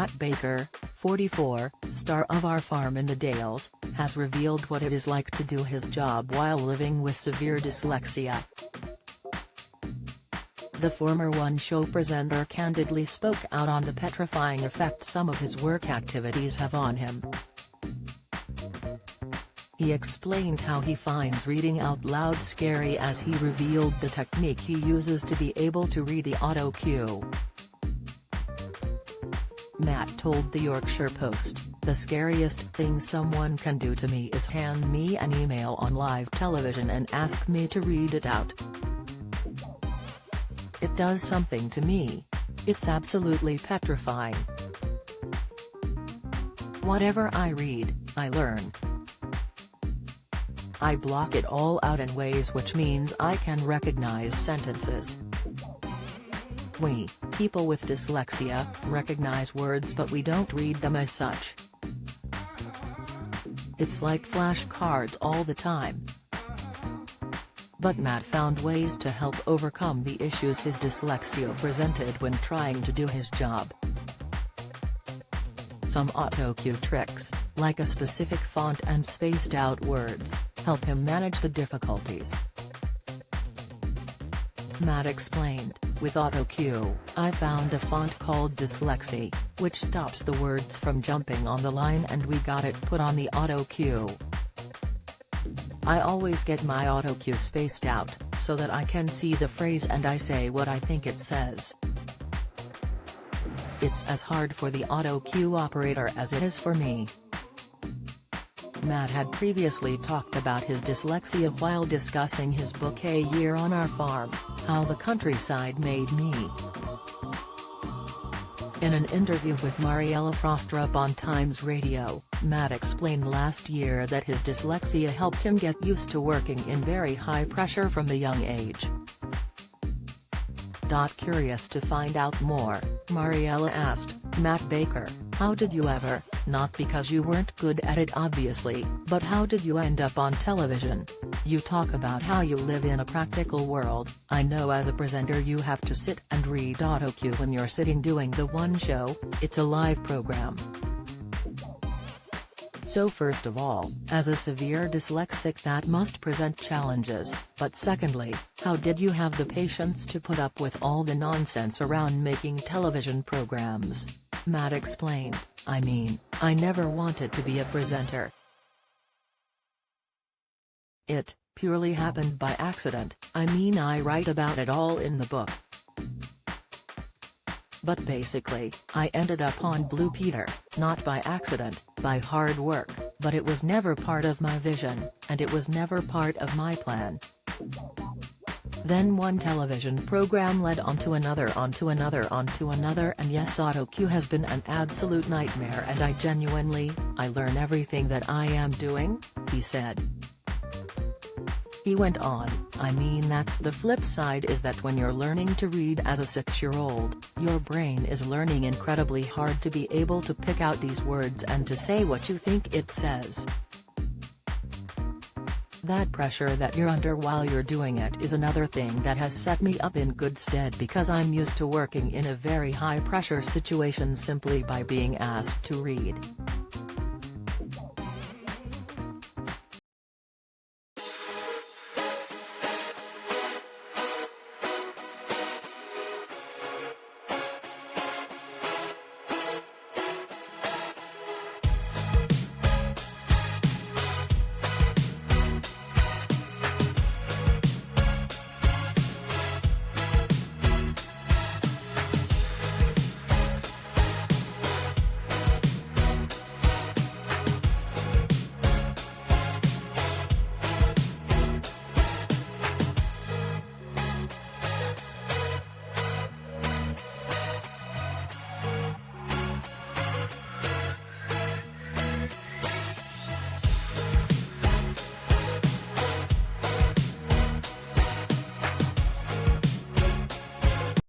Matt Baker, 44, star of Our Farm in the Dales, has revealed what it is like to do his job while living with severe dyslexia. The former One Show presenter candidly spoke out on the petrifying effect some of his work activities have on him. He explained how he finds reading out loud scary as he revealed the technique he uses to be able to read the auto cue. Matt told the Yorkshire Post, "The scariest thing someone can do to me is hand me an email on live television and ask me to read it out. It does something to me. It's absolutely petrifying. Whatever I read, I learn. I block it all out in ways which means I can recognize sentences. We, people with dyslexia, recognize words but we don't read them as such. It's like flashcards all the time." But Matt found ways to help overcome the issues his dyslexia presented when trying to do his job. Some autocue tricks, like a specific font and spaced-out words, help him manage the difficulties. Matt explained, "With autocue, I found a font called Dyslexy, which stops the words from jumping on the line and we got it put on the autocue. I always get my autocue spaced out, so that I can see the phrase and I say what I think it says. It's as hard for the autocue operator as it is for me." Matt had previously talked about his dyslexia while discussing his book A Year on Our Farm, How the Countryside Made Me. In an interview with Mariella Frostrup on Times Radio, Matt explained last year that his dyslexia helped him get used to working in very high pressure from a young age. Curious to find out more, Mariella asked, "Matt Baker, how did you ever, not because you weren't good at it obviously, but how did you end up on television? You talk about how you live in a practical world. I know as a presenter you have to sit and read autocue when you're sitting doing the One Show, it's a live program. So first of all, as a severe dyslexic that must present challenges, but secondly, how did you have the patience to put up with all the nonsense around making television programs?" Matt explained, "I mean, I never wanted to be a presenter. It purely happened by accident. I mean, I write about it all in the book. But basically, I ended up on Blue Peter, not by accident, by hard work, but it was never part of my vision, and it was never part of my plan. Then one television program led onto another onto another onto another, and yes, autocue has been an absolute nightmare and I learn everything that I am doing," he said. He went on, "I mean that's the flip side, is that when you're learning to read as a 6-year-old, your brain is learning incredibly hard to be able to pick out these words and to say what you think it says. That pressure that you're under while you're doing it is another thing that has set me up in good stead because I'm used to working in a very high pressure situation simply by being asked to read.